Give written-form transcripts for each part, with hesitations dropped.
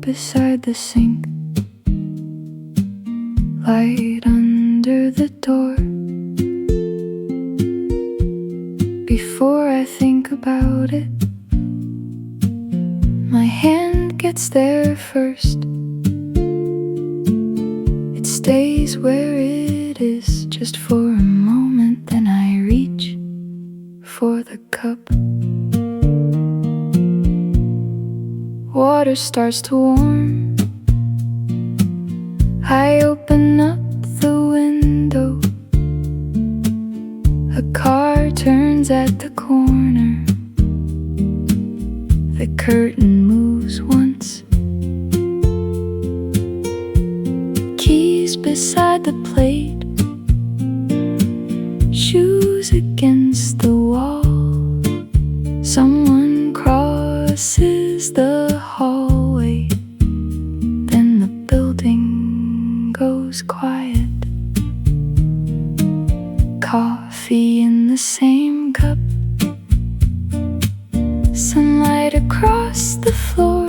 beside the sink, light under the door. Before I think about it, my hand gets there first. It stays where it is just for a moment, then I reach for the cup. Water starts to warm. I open up the window. A car turns at the corner. The curtain moves once. Keys beside the plate, shoes against the wall. Someone crosses the hallway, then the building goes quiet. Coffee in the same cup, sunlight across the floor.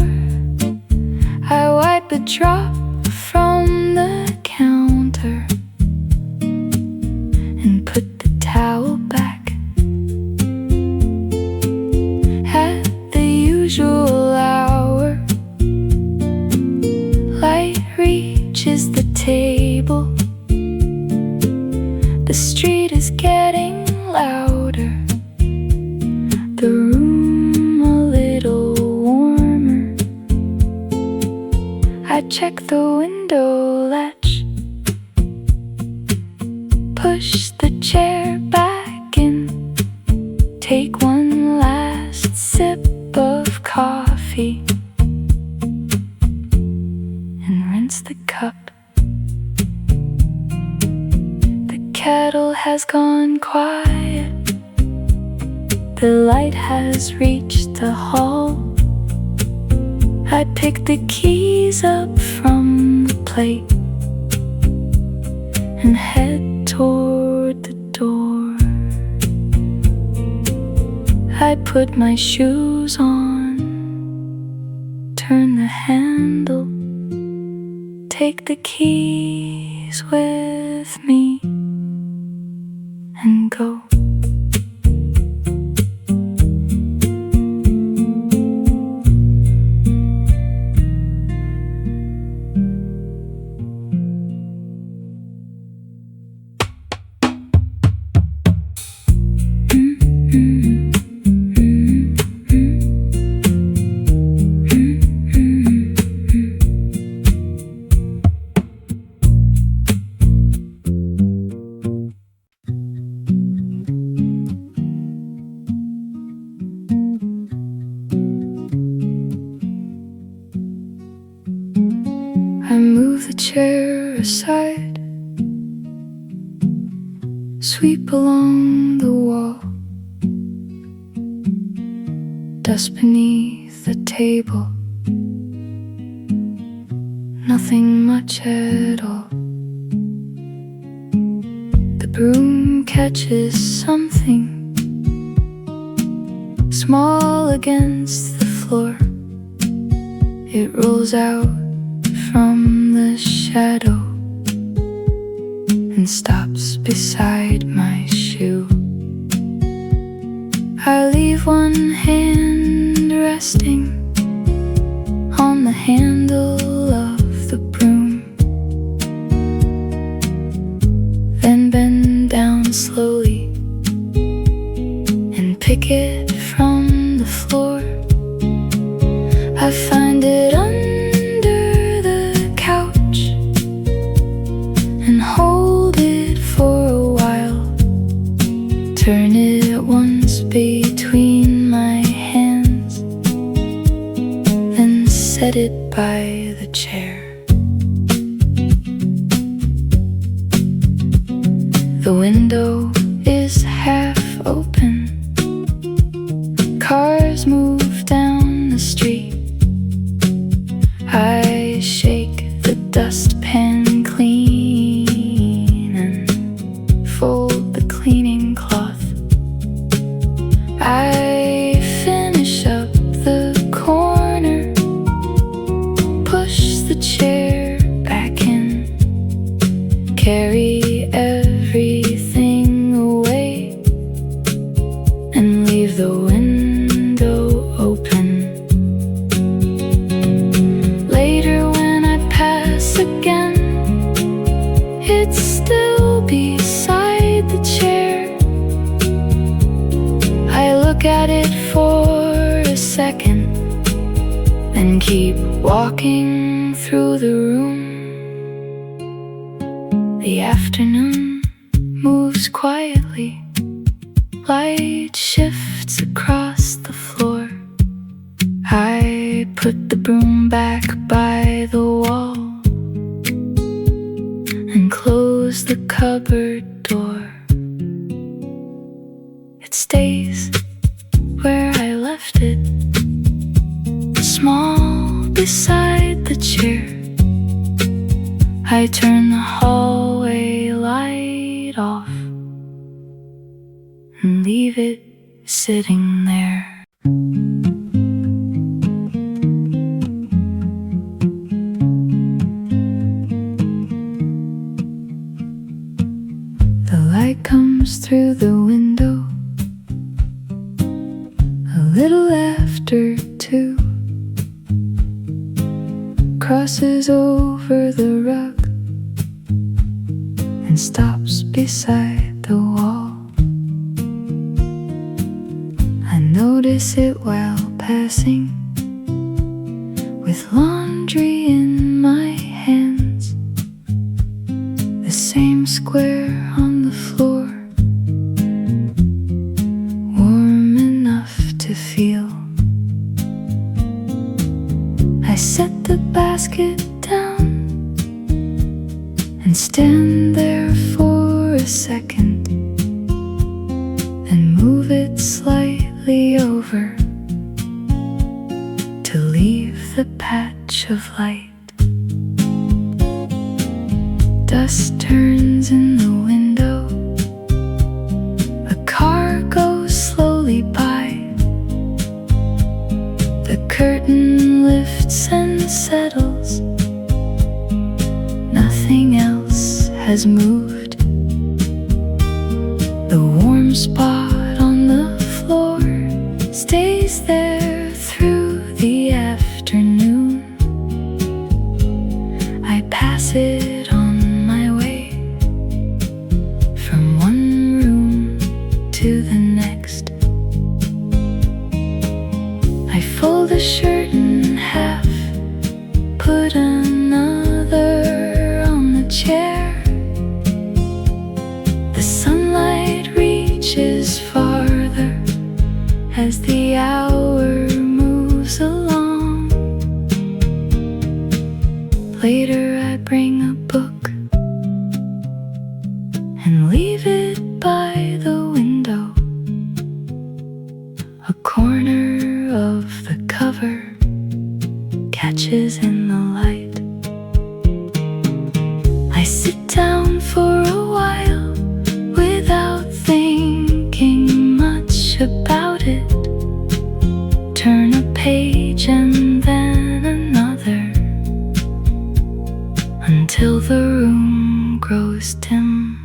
I wipe a drop from the counter and put the towel back. At the usual hour, light reaches the table. The street is getting louder, the room a little warmer. I check the window latch, push the chair back in, take one last sip of coffee, and rinse the cup. The kettle has gone quiet. The light has reached the hall. I pick the keys up from the plate and head toward the door. I put my shoes on, turn the handle, take the keys with me, and go. I move the chair aside, sweep along the wall, dust beneath the table. Nothing much at all. The broom catches something small against the floor. It rolls out from the shadow and stops beside my shoe. I leave one hand resting on the handle of the broom, then bend down slowly and pick it from the floor. I find it under the couch and hold it for a while. Turn it once between my hands, then set it by the chair. The window is half open. Cars move down the street. I shake the dustpan clean and fold the cleaning cloth. I finish up the corner, put keep walking through the room. The afternoon moves quietly. Light shifts across the floor. I put the broom back by the wall and close the cupboard door. It stays where I left it, small beside the chair. I turn the hallway light off and leave it sitting there. The light comes through the window a little after 2, crosses over the rug and stops beside the wall. I notice it while passing, with laundry in my hands, the same square on the floor, warm enough to feel. I set the basket down and stand there for a second, then move it slightly over to leave the patch of light. Dust turns in the window. A car goes slowly by. The curtain lifts and settles. Nothing else has moved. The warm spot on the floor stays there through the afternoon. I pass it on my way from one room to the next. I fold a shirt in half, put another on the chair. The sunlight reaches farther as the hour moves along. Later I bring a book and leave it by the window. A corner of the cover catches in the light. I sit down for a while without thinking much about it. Turn a page and then another until the room grows dim.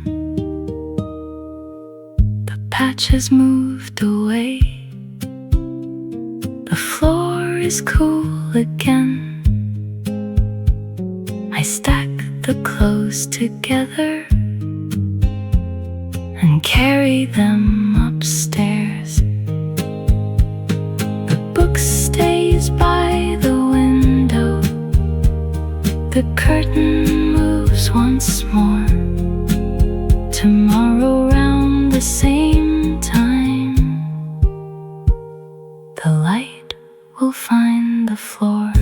The patch has moved away. The floor is cool again. I stack the clothes together and carry them upstairs. The book stays by the window. The curtain moves once more. Tomorrow round the same time, the light will find the floor.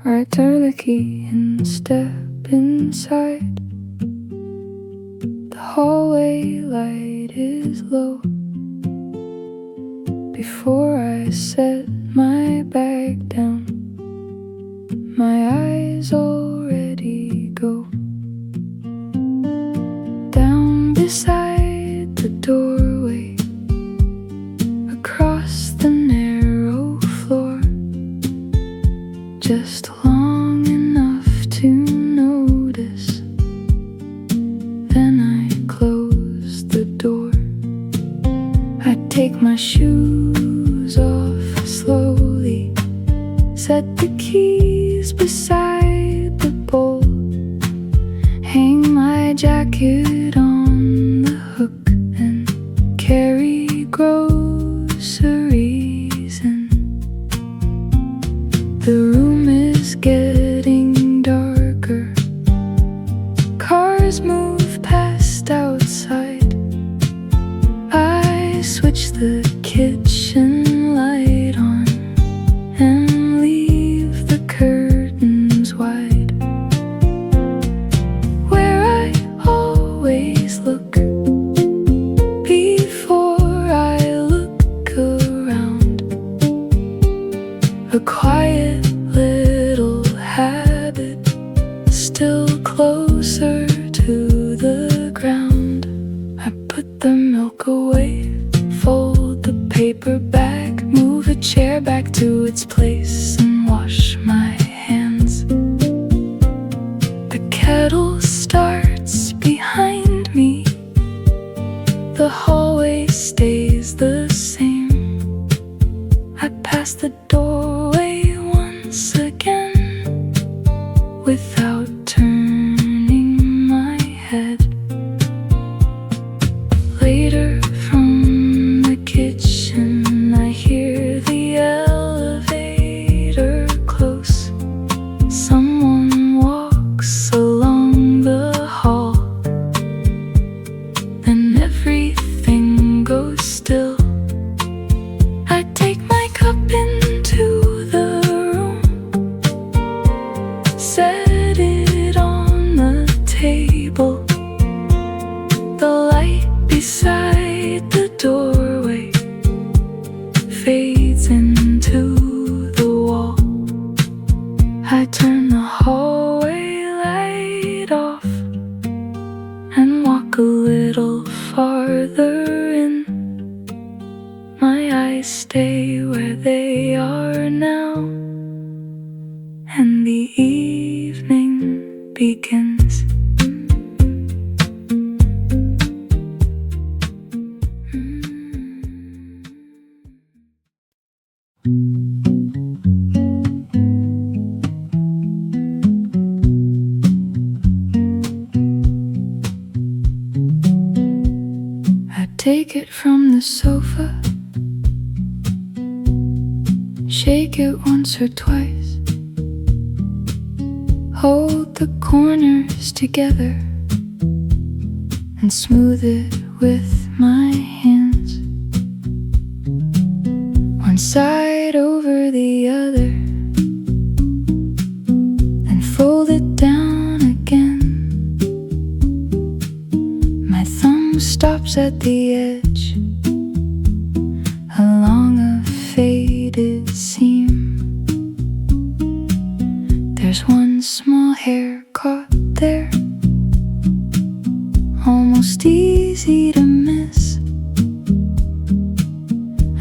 I turn the key and step inside. The hallway light is low. Before I set my bag down, my eyes already go down beside the doorway, across the narrow floor, just long enough to notice. Then I close the door. I take my shoes off slowly, set the key keys beside the bowl. Hang my jacket on the hook and carry groceries in. The room is getting darker. Cars move past outside. I switch the kitchen light on and leave the curtains wide. Where I always look before I look around. A quiet little habit, still closer to the ground. I put the milk away, fold the paper back, move a chair back to its place and wash my hands. The kettle starts behind me. The hallway stays the same. I pass the doorway once again without turning my head. Later from the kitchen I hear the elevator close. Someone walks along the hall. Then everything goes still. I take my cup into the room, set it on the table. The light beside the doorway fades into the wall. I turn the hallway light off and walk a little farther in. My eyes stay where they are now, and the evening begins. I take it from the sofa, shake it once or twice, hold the corners together and smooth it with my hands. One side over the other, then fold it down again. My thumb stops at the edge along a faded seam. There's one small hair caught there, almost easy to miss.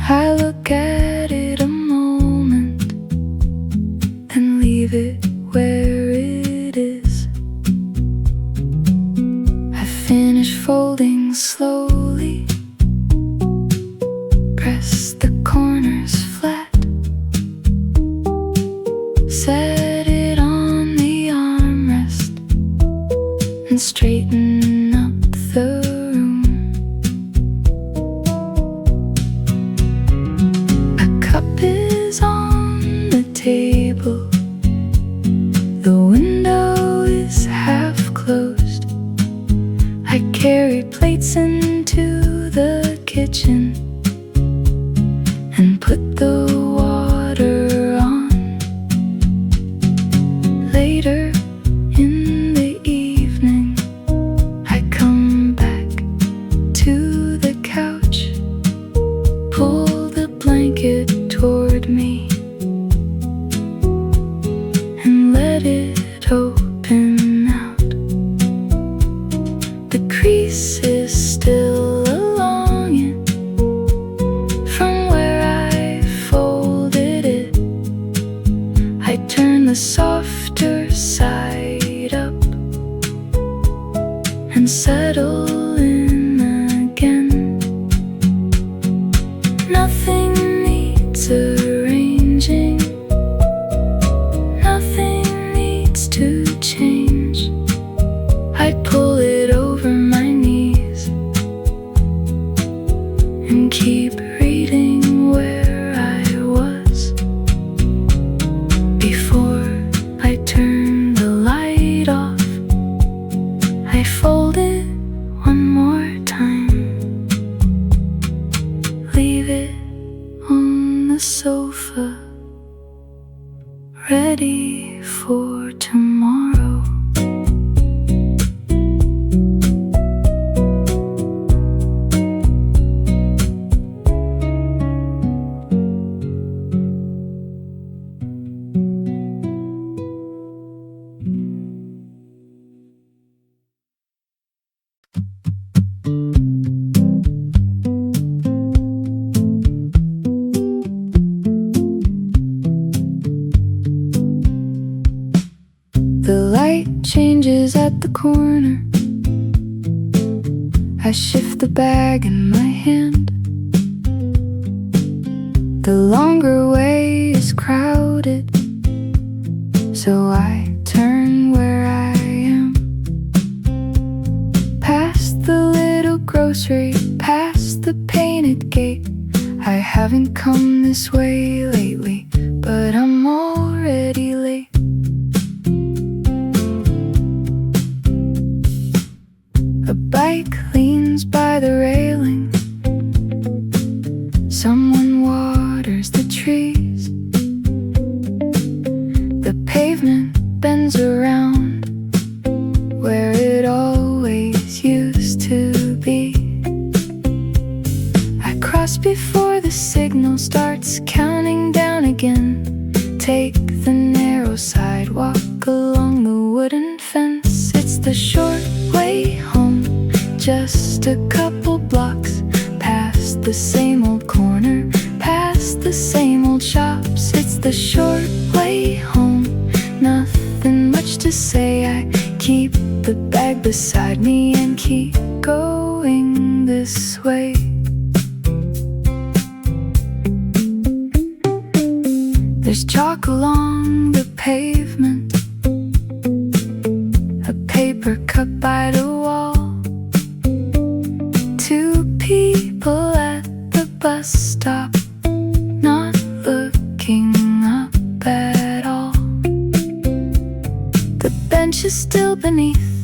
I look at it a moment, then leave it where it is. I finish folding slowly, press the corners flat, set it on the armrest and straighten up the room. A cup is on the table, the window is half closed. I carry plates into the kitchen and put the water on. Later in the evening I come back to the couch, pull the blanket toward me and let it open out. The crease is still along it from where I folded it. I turn the softer side up and settle in again. Nothing needs arranging, nothing ready for tomorrow. The light changes at the corner. I shift the bag in my hand. The longer way is crowded, so I turn where I am. Past the little grocery, past the painted gate. I haven't come this way lately, but I'm already late. A bike leans by the railing. Someone waters the trees. The pavement bends around where it always used to be. I cross before the signal starts counting down again. Take the narrow sidewalk along the wooden fence. It's the short way home, just a couple blocks past the same old corner, past the same old shops. It's the short way home, nothing much to say. I keep the bag beside me and keep going this way. There's chalk along the pavement, a paper cup by the wall. Two people at the bus stop, not looking up at all. The bench is still beneath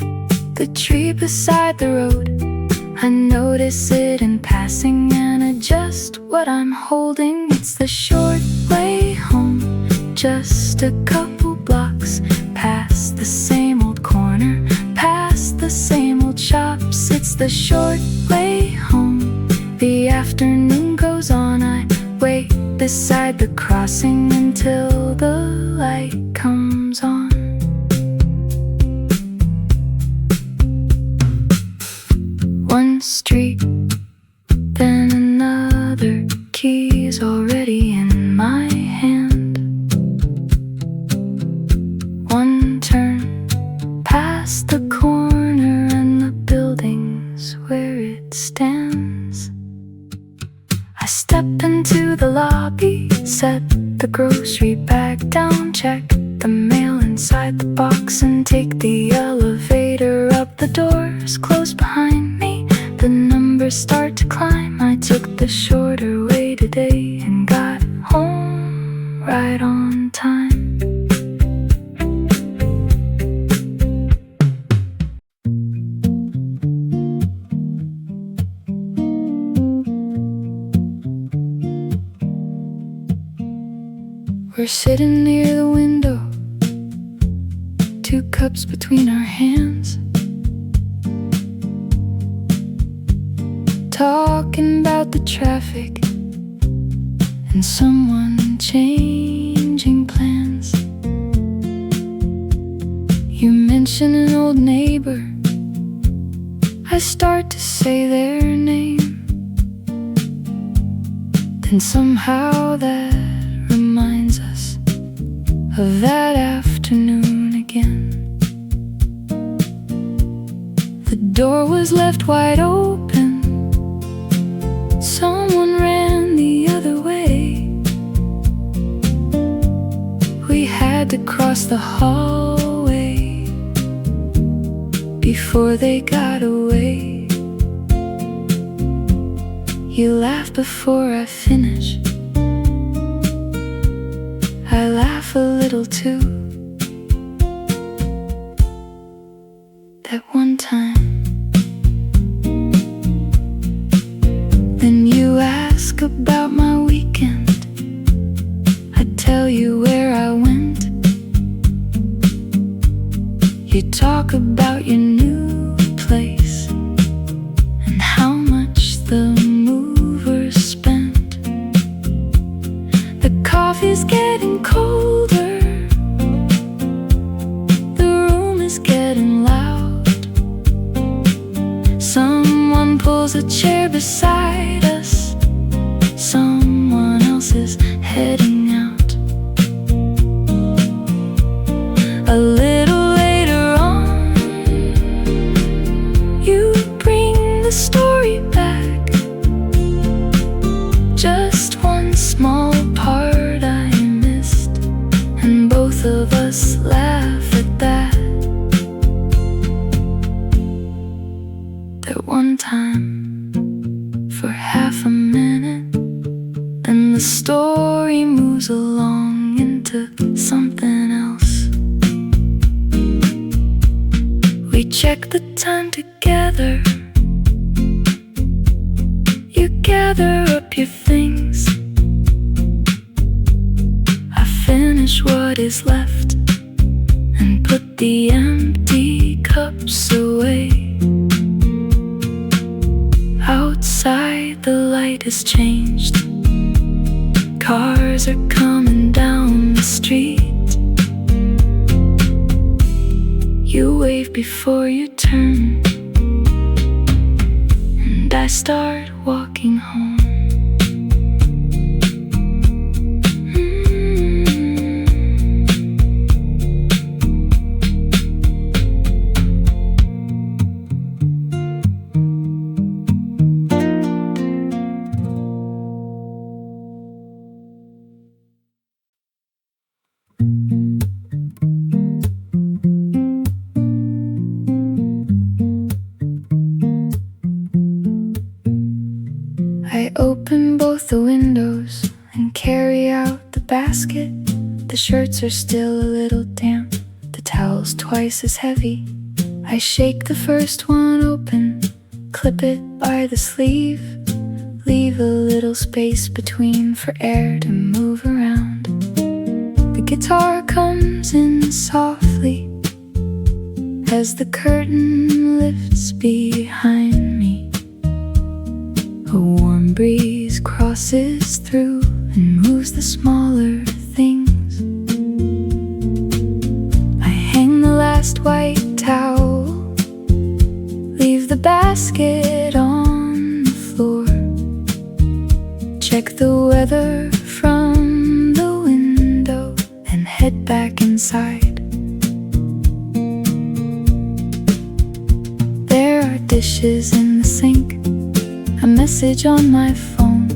the tree beside the road. I notice it in passing and adjust what I'm holding. It's the short way home, just a couple blocks past the same old corner, past the same old shops. It's the short way home. The afternoon goes on. I wait beside the crossing until the light comes on. One street, then another, keys already in my hand. One turn, past the corner and the buildings where it stands. I step into the lobby, set the grocery bag down, check the mail inside the box, and take the elevator up. The doors close behind me, the numbers start to climb. I took the shorter way today and got home right on time. We're sitting near the window, two cups between our hands, talking about the traffic and someone changing plans. You mention an old neighbor, I start to say their name, then somehow that reminds us of that afternoon again. The door was left wide open, someone ran the other way. We had to cross the hallway before they got away. You laugh before I finish, I laugh a little too. That one time. Then you ask about my weekend, I tell you where I went. You talk about your new place and how much the movers spent. The coffee's getting colder, the room is getting loud. Someone pulls a chair beside us, someone else is heading out. A little later on, you bring the story back. Just one small part I missed, and both of us laugh at that. That one time, for half a minute, then the story moves along into something else. We check the time together. You gather up your things, I finish what is left and put the empty cups away. Outside the light has changed, cars are coming down the street. You wave before you turn, and I start walking home. I open both the windows and carry out the basket. The shirts are still a little damp, the towels twice as heavy. I shake the first one open, clip it by the sleeve, leave a little space between for air to move around. The guitar comes in softly as the curtain lifts behind me. A warm breeze crosses through and moves the smaller things. I hang the last white towel, leave the basket on the floor, check the weather from the window and head back inside. There are dishes in the sink, a message on my phone.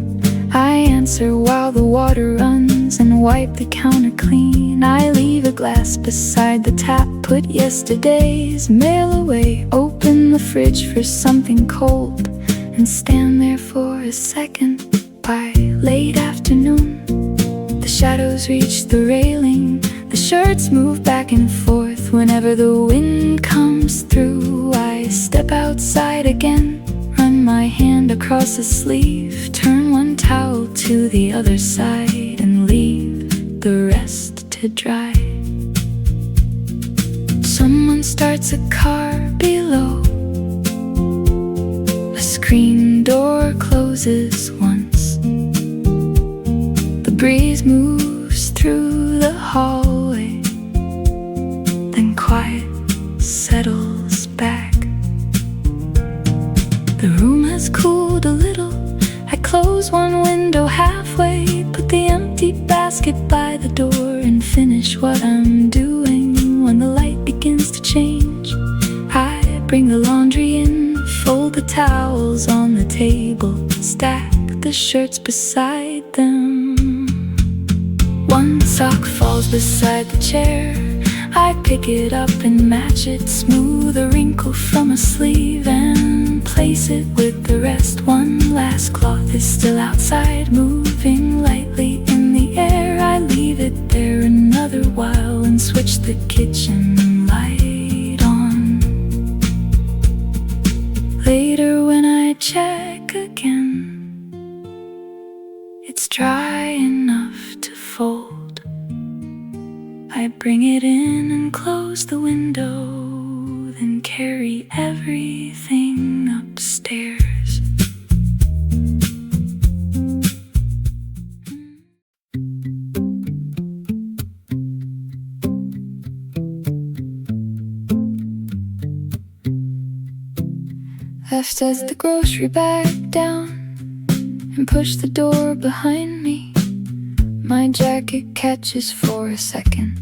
I answer while the water runs and wipe the counter clean. I leave a glass beside the tap, put yesterday's mail away, open the fridge for something cold, and stand there for a second. By late afternoon, the shadows reach the railing, the shirts move back and forth whenever the wind comes through. I step outside again, run my hand across the sleeve, turn one towel to the other side and leave the rest to dry. Someone starts a car below, a screen door closes once, the breeze moves through the hallway, then quiet settles back. The room has cooled a little. I close one window halfway, put the empty basket by the door, and finish what I'm doing. When the light begins to change, I bring the laundry in, fold the towels on the table, stack the shirts beside them. One sock falls beside the chair, I pick it up and match it, smooth a wrinkle from a sleeve and place it with the rest. One last cloth is still outside, moving lightly in the air. I leave it there another while and switch the kitchen light on. Later when I check again, it's dry enough to fold. I I bring it in and close the window, then carry everything upstairs. I set the grocery bag down and push the door behind me. My jacket catches for a second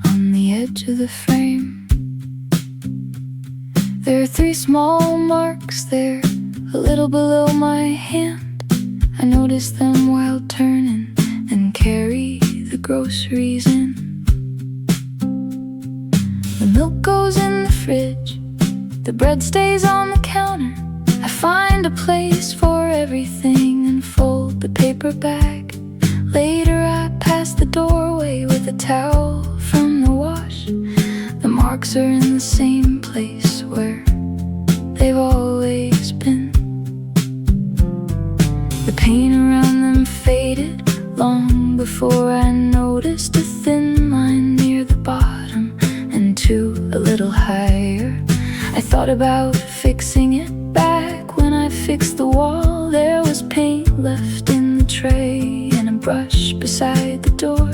on the edge of the frame. There are 3 small marks there, a little below my hand. I notice them while turning and carry the groceries in. The milk goes in the fridge, the bread stays on the counter. I find a place for everything and fold the paper bag. Later I pass the doorway with a towel from the wash. The marks are in the same place where they've always been. The paint around them faded long before I noticed a thin line near the bottom and 2 a little higher. I thought about fixing it back. When I fixed the wall, there was paint left in the tray and a brush beside the door.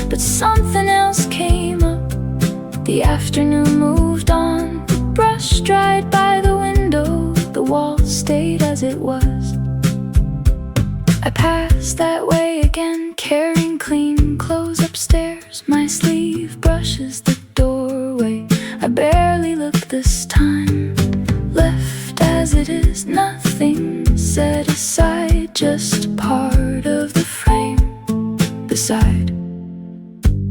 But something else came up. The afternoon moved on. The brush dried by the window. The wall stayed as it was. I passed that way again, carrying clean clothes upstairs. My sleeve brushes the doorway. I barely look this time. Left as it is, nothing set aside, just part of the frame beside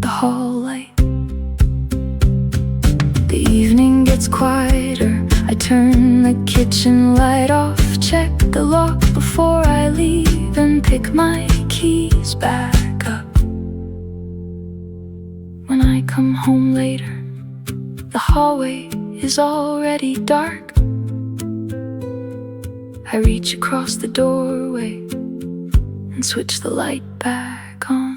the hall light. The evening gets quieter. I turn the kitchen light off, check the lock before I leave, and pick my keys back up. When I come home later, the hallway is already dark. I reach across the doorway and switch the light back on.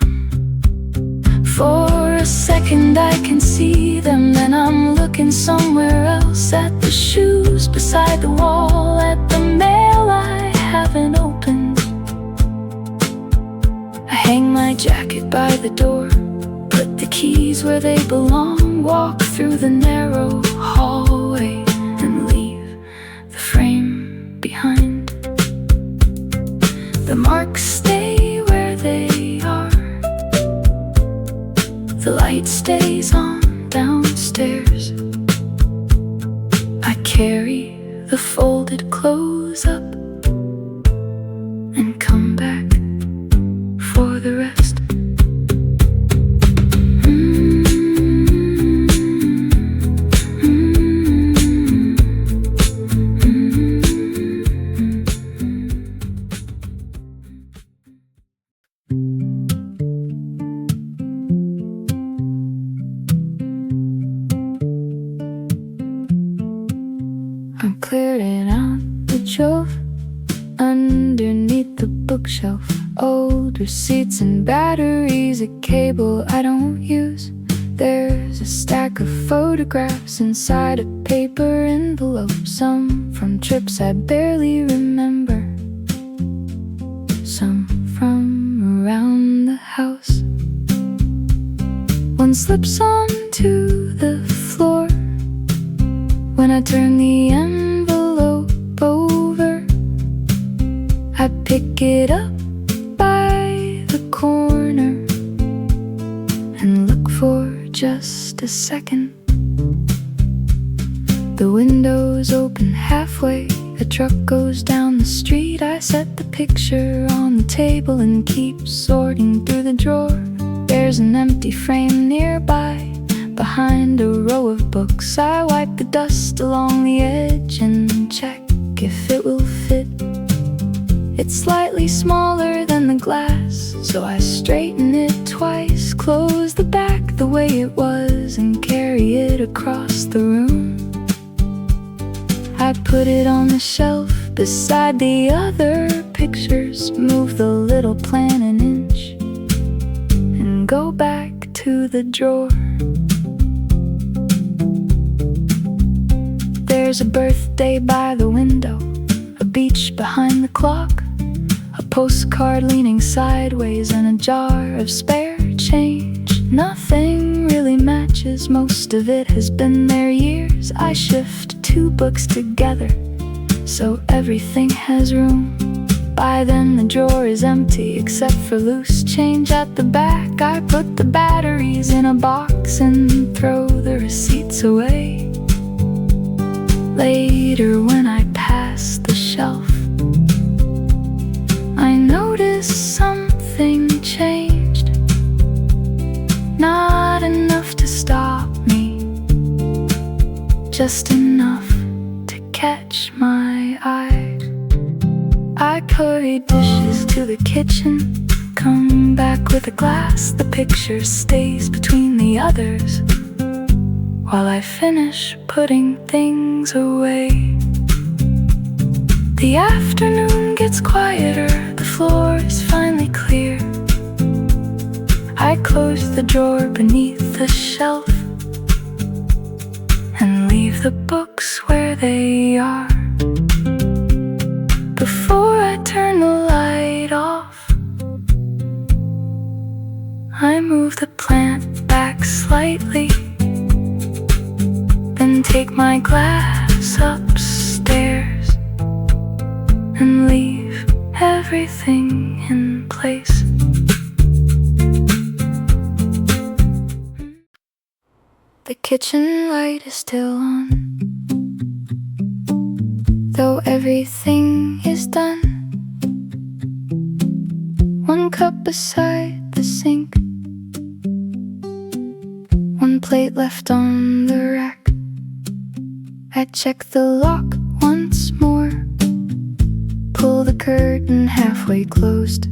For a second I can see them, then I'm looking somewhere else. At the shoes beside the wall, at the mail I haven't opened. I hang my jacket by the door, put the keys where they belong, walk through the narrow hallway and leave the frame behind. The marks stay where they are. The light stays on downstairs. I carry the folded clothes up and come back for the rest. I'm clearing out the drove underneath the bookshelf. Old receipts and batteries, a cable I don't use. There's a stack of photographs inside a paper envelope. Some from trips I barely remember, some from around the house. One slips onto the floor when I turn the envelope over. I pick it up by the corner and look for just a second. The window's open halfway. A truck goes down the street. I set the picture on the table and keep sorting through the drawer. There's an empty frame nearby, behind a row of books. I wipe the dust along the edge and check if it will fit. It's slightly smaller than the glass, so I straighten it twice, close the back the way it was, and carry it across the room. I put it on the shelf beside the other pictures, move the little plan an inch, and go back to the drawer. There's a birthday by the window, a beach behind the clock, a postcard leaning sideways, and a jar of spare change. Nothing really matches, most of it has been there years. I shift 2 books together so everything has room. By then the drawer is empty except for loose change at the back. I put the batteries in a box and throw the receipts away. Later when I pass the shelf, I notice something changed. Not enough to stop me, just enough to catch my eye. I carry dishes to the kitchen, come back with a glass. The picture stays between the others while I finish putting things away. The afternoon gets quieter, the floor is finally clear. I close the drawer beneath the shelf and leave the books where they are. Before I turn the light off, I move the plant back slightly, then take my glass upstairs and leave everything in place. The kitchen light is still on, though everything is done. 1 cup beside the sink, 1 plate left on the rack. I check the lock once more, pull the curtain halfway closed,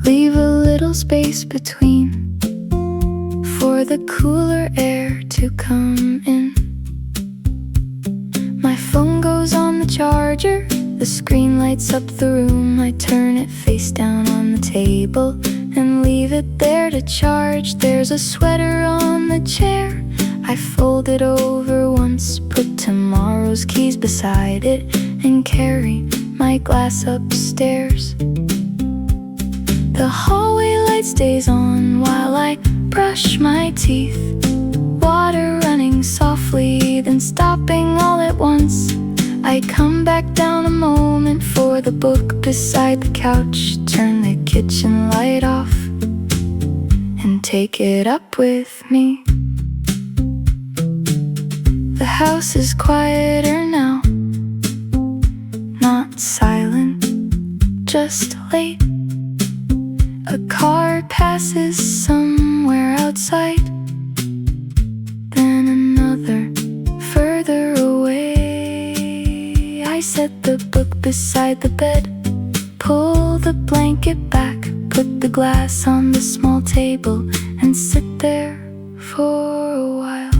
leave a little space between for the cooler air to come in. My phone goes on the charger, the screen lights up the room. I turn it face down on the table and leave it there to charge. There's a sweater on the chair, I fold it over once, put tomorrow's keys beside it, and carry my glass upstairs. The hallway light stays on while I brush my teeth, water running softly, then stopping all at once. I come back down a moment for the book beside the couch, turn the kitchen light off and take it up with me. The house is quieter now, not silent, just late. A car passes somewhere outside, then another further away. I set the book beside the bed, pull the blanket back, put the glass on the small table, and sit there for a while.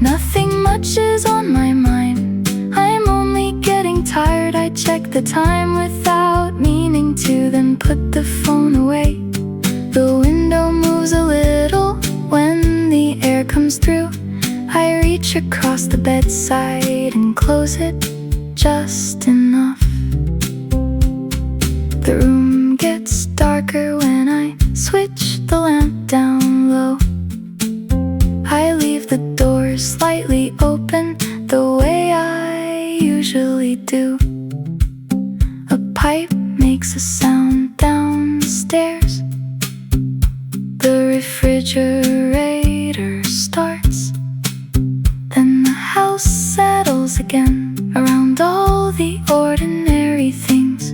Nothing much is on my mind, I'm only getting tired. I check the time without meaning to, then put the phone away. The window moves a little when the air comes through. I reach across the bedside and close it just enough. The room gets darker when I switch the lamp down low. I leave the door slightly open, the way I usually do. A pipe makes a sound downstairs. The refrigerator starts. Then the house settles again around all the ordinary things.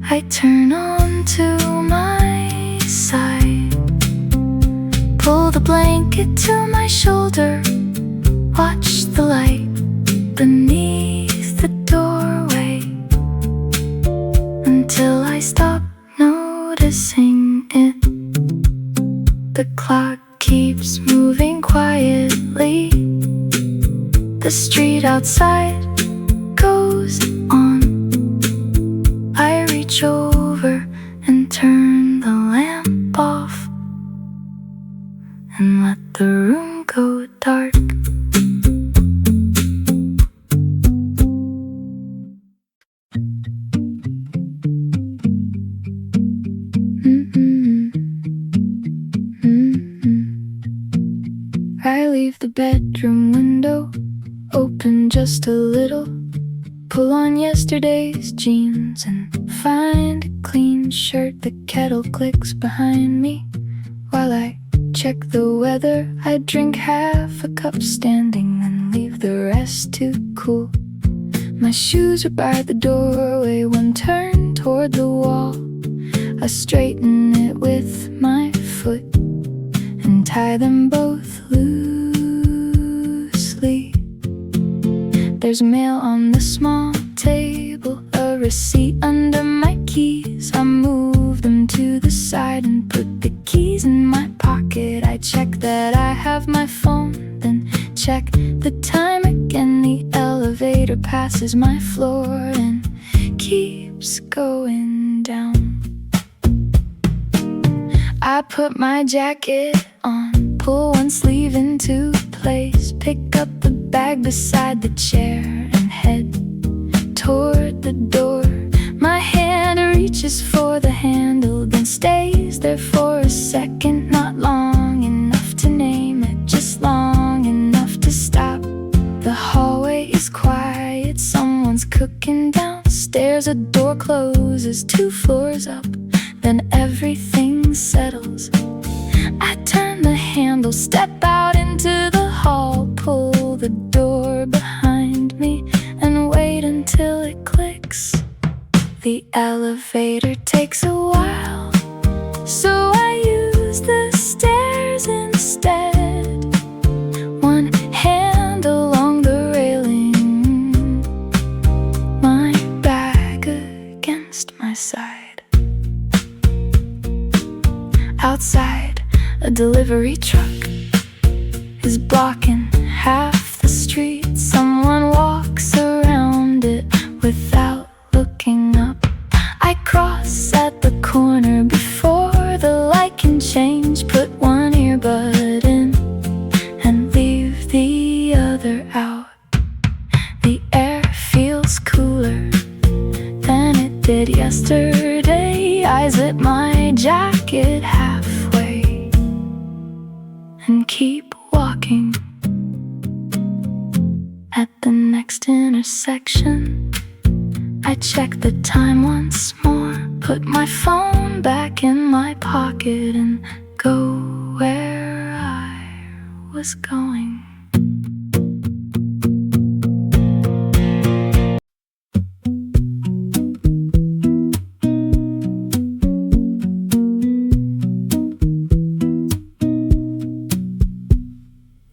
I turn on to my side, pull the blanket to my shoulder, watch the light beneath the doorway until I stop noticing it. The clock keeps moving quietly. The street outside goes on. I reach over leave the bedroom window open just a little. Pull on yesterday's jeans and find a clean shirt. The kettle clicks behind me while I check the weather. I drink half a cup standing and leave the rest to cool. My shoes are by the doorway, one turn toward the wall. I straighten it with my foot and tie them both loosely. There's mail on the small table, a receipt under my keys. I move them to the side and put the keys in my pocket. I check that I have my phone, then check the time again. The elevator passes my floor and keeps going down. I put my jacket on, pull one sleeve into place, pick up the bag beside the chair and head toward the door. My hand reaches for the handle, then stays there for a second. Not long enough to name it, just long enough to stop. The hallway is quiet, someone's cooking downstairs. A door closes 2 floors up, then everything settles. I turn the handle, step out into the hall, pull the door behind me and wait until it clicks. The elevator takes a while, so I use the stairs instead. One hand along the railing, my bag against my side. Outside, a delivery truck is blocking half the street. Someone walks around it without looking up. I cross at the corner before the light can change. Put one earbud in and leave the other out. The air feels cooler than it did yesterday. I zip my jacket halfway and keep walking. At the next intersection, I check the time once more, put my phone back in my pocket and go where I was going.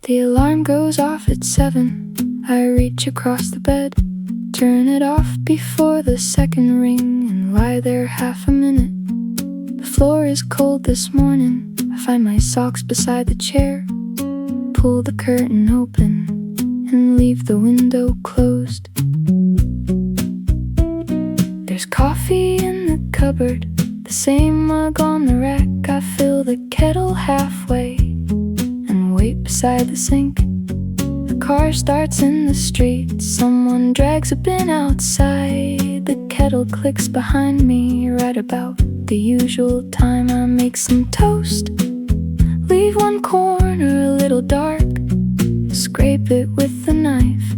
The alarm goes off at 7. I reach across the bed, turn it off before the second ring, and lie there half a minute. The floor is cold this morning. I find my socks beside the chair, pull the curtain open and leave the window closed. There's coffee in the cupboard, the same mug on the rack. I fill the kettle halfway and wait beside the sink. The car starts in the street, someone drags a bin outside. The kettle clicks behind me right about the usual time. I make some toast, leave one corner a little dark, scrape it with the knife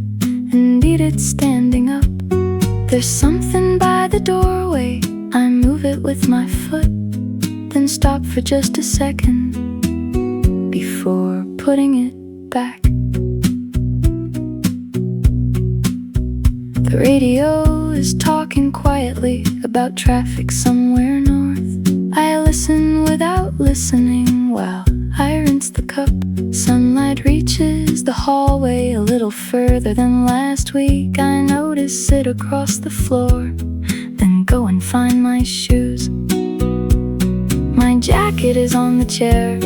and eat it standing up. There's something by the doorway, I move it with my foot, then stop for just a second before putting it back. The radio is talking quietly about traffic somewhere north. I listen without listening while I rinse the cup. Sunlight reaches the hallway a little further than last week. I notice it across the floor, then go and find my shoes. My jacket is on the chair,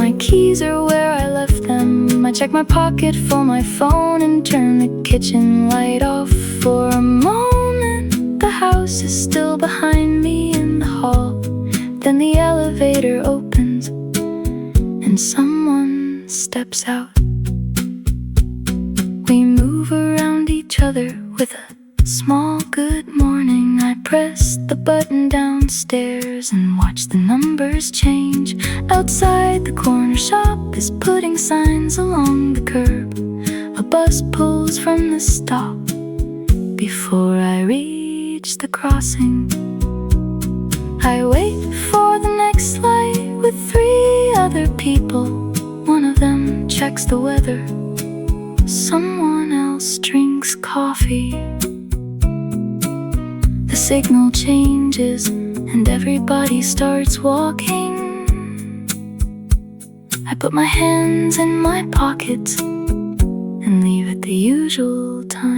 my keys are where I left them. I check my pocket for my phone and turn the kitchen light off. For a moment, the house is still behind me in the hall. Then the elevator opens and someone steps out. We move around each other with a small good morning. I press the button downstairs and watch the numbers change. Outside, the corner shop is putting signs along the curb. A bus pulls from the stop before I reach the crossing. I wait for the next light with 3 other people. One of them checks the weather. Someone else drinks coffee. The signal changes and everybody starts walking. I put my hands in my pockets and leave at the usual time.